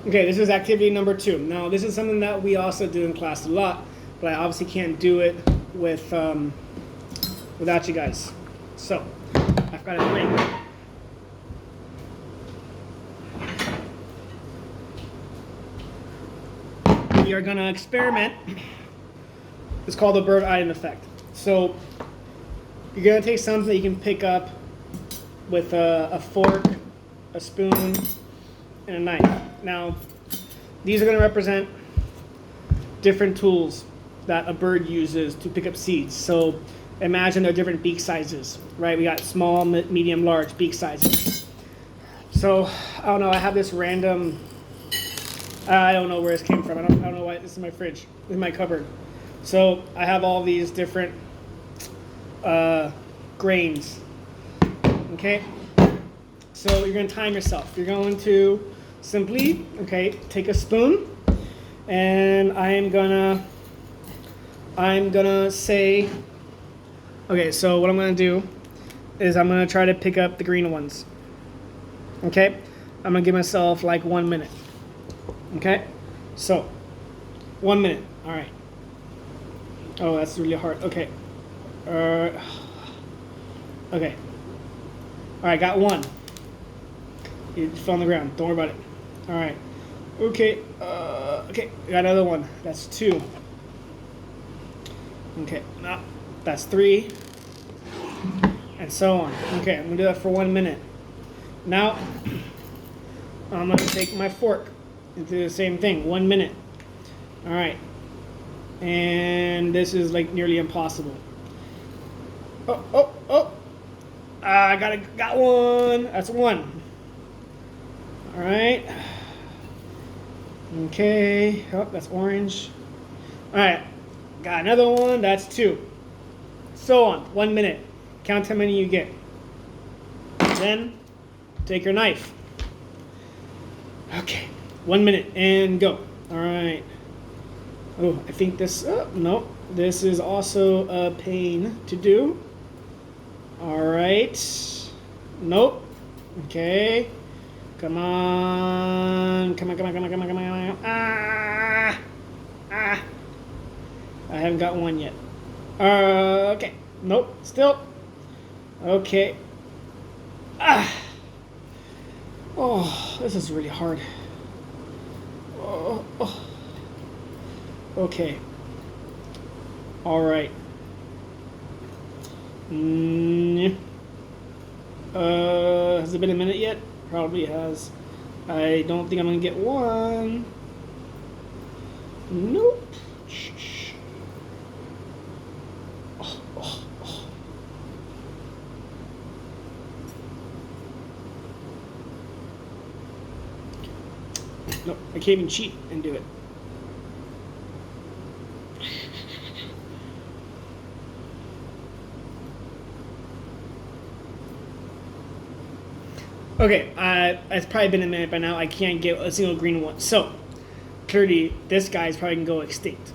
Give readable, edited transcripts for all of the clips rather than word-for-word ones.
Okay, this is activity number 2. Now, this is something that we also do in class a lot, but I obviously can't do it with without you guys. So, I've got a ring. We are going to experiment. It's called the bird item effect. So, you're going to take something that you can pick up with a fork, a spoon, and a knife. Now, these are going to represent different tools that a bird uses to pick up seeds. So imagine they're different beak sizes, right? We got small, medium, large beak sizes. So I don't know, I have this random, I don't know where this came from. I don't know why this is my fridge, in my cupboard. So I have all these different grains, okay? So you're going to time yourself. You're going to simply, okay, take a spoon, and I'm gonna say, okay, so what I'm gonna do is I'm gonna try to pick up the green ones. Okay, I'm gonna give myself like 1 minute. Okay, so 1 minute. All right. Oh, that's really hard. Okay. Okay. All right, got one. It fell on the ground. Don't worry about it. All right. Okay. Okay. Got another one. That's 2. Okay. Now that's 3, and so on. Okay. I'm gonna do that for 1 minute. Now I'm gonna take my fork and do the same thing. 1 minute. All right. And this is like nearly impossible. Oh! I got one. That's 1. All right. Okay. Oh, that's orange. All right. Got another one. That's 2. So on. 1 minute. Count how many you get. Then take your knife. Okay. 1 minute and go. All right. Oh, I think this. No. This is also a pain to do. All right. Nope. Okay. Come on. Come on. Ah. I haven't got one yet. Okay. Nope. Still. Okay. Oh, this is really hard. Oh. Okay. All right. Has it been a minute yet? Probably has. I don't think I'm gonna get one. Nope. Oh. Nope. I can't even cheat and do it. Okay, it's probably been a minute by now. I can't get a single green one. So, clearly, this guy's probably going to go extinct.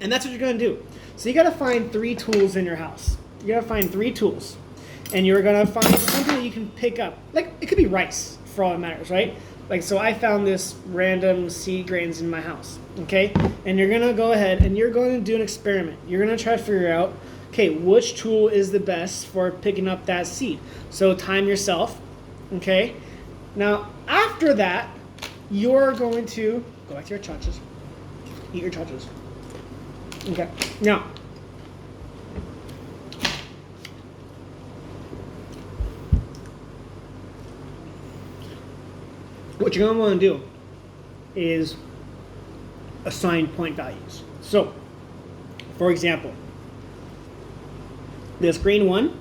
And that's what you're going to do. So you got to find 3 tools in your house. You got to find 3 tools. And you're going to find something that you can pick up. Like, it could be rice, for all that matters, right? Like, so I found this random seed grains in my house, okay? And you're going to go ahead and you're going to do an experiment. You're going to try to figure out, okay, which tool is the best for picking up that seed. So time yourself. Okay, now after that, you're going to go back to your chachas. Eat your chachas. Okay, now what you're going to want to do is assign point values. So, for example, this green one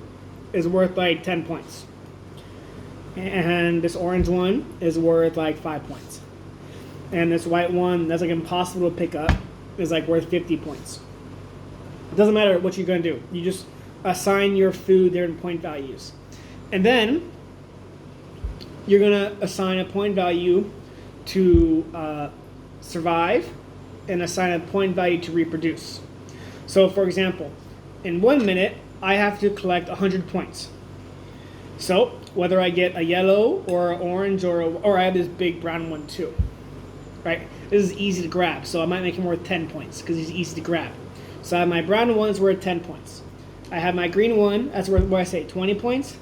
is worth like 10 points. And this orange one is worth like 5 points. And this white one that's like impossible to pick up is like worth 50 points. It doesn't matter what you're going to do. You just assign your food their point values. And then you're going to assign a point value to survive and assign a point value to reproduce. So for example, in 1 minute, I have to collect 100 points. So whether I get a yellow or an orange or I have this big brown one too, right? This is easy to grab, so I might make him worth 10 points because he's easy to grab. So I have my brown one is worth 10 points. I have my green one that's worth, what I say, 20 points.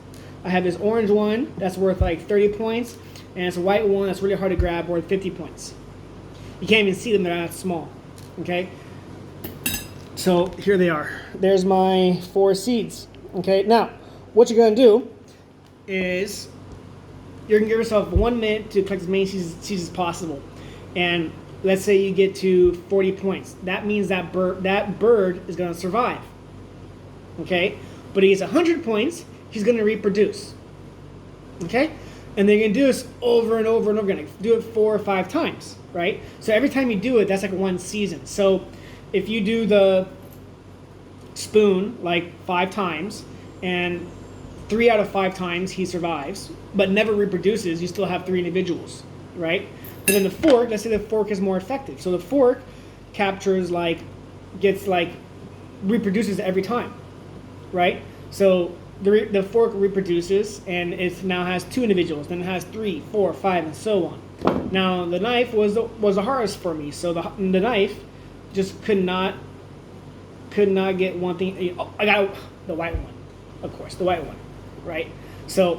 I have this orange one that's worth like 30 points, and it's a white one that's really hard to grab worth 50 points. You can't even see them, they're that small. Okay? So here they are. There's my 4 seeds. Okay, now what you're gonna do is you're gonna give yourself 1 minute to collect as many seeds as possible. And let's say you get to 40 points. That means that bird is gonna survive. Okay? But he gets 100 points, he's gonna reproduce. Okay? And they're gonna do this over and over and over again. Do it 4 or 5 times, right? So every time you do it, that's like 1 season. So if you do the spoon like 5 times, and 3 out of 5 times he survives, but never reproduces, you still have 3 individuals, right? But then the fork, let's say the fork is more effective. So the fork captures reproduces every time, right? So the fork reproduces, and it now has 2 individuals, then it has 3, 4, 5, and so on. Now the knife was the hardest for me, so the knife just could not get one thing. Oh, I got the white one, of course, the white one, right? So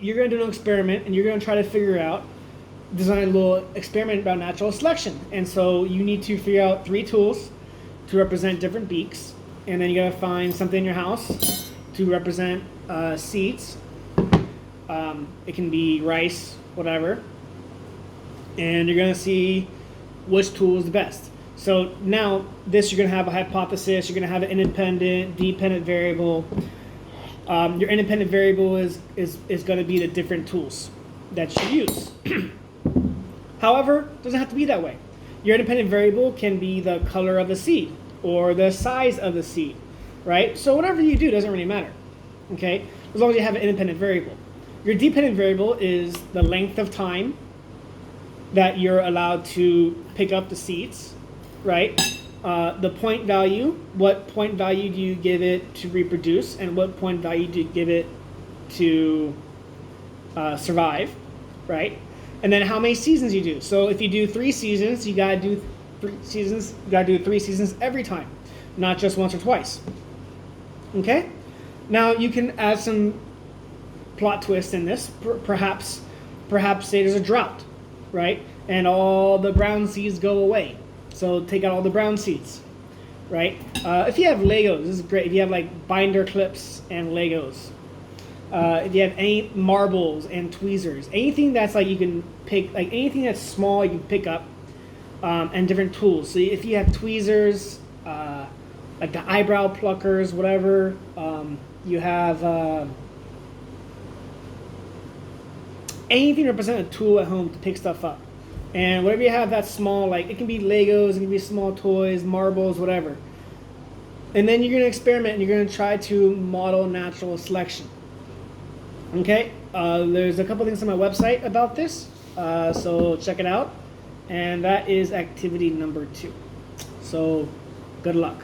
you're gonna do an experiment, and you're gonna try to design a little experiment about natural selection. And so you need to figure out 3 tools to represent different beaks, and then you gotta find something in your house to represent seeds. It can be rice, whatever. And you're gonna see which tool is the best. So now you're gonna have a hypothesis, you're gonna have an independent, dependent variable. Your independent variable is gonna be the different tools that you use. However, it doesn't have to be that way. Your independent variable can be the color of the seed or the size of the seed, right? So whatever you do doesn't really matter, okay? As long as you have an independent variable. Your dependent variable is the length of time that you're allowed to pick up the seeds, right? The point value, what point value do you give it to reproduce, and what point value do you give it to survive, right? And then how many seasons you do. So if you do 3 seasons, you gotta do 3 seasons. You gotta do 3 seasons every time, not just once or twice. Okay. Now you can add some plot twist in this. Perhaps say there's a drought, right? And all the brown seeds go away. So take out all the brown seeds, right? If you have Legos, this is great. If you have like binder clips and Legos. If you have any marbles and tweezers, anything that's like you can pick, like anything that's small you can pick up, and different tools. So if you have tweezers, like the eyebrow pluckers, whatever, you have anything to represent a tool at home to pick stuff up. And whatever you have that's small, like it can be Legos, it can be small toys, marbles, whatever. And then you're going to experiment and you're going to try to model natural selection. Okay, there's a couple things on my website about this, so check it out. And that is activity number 2. So good luck.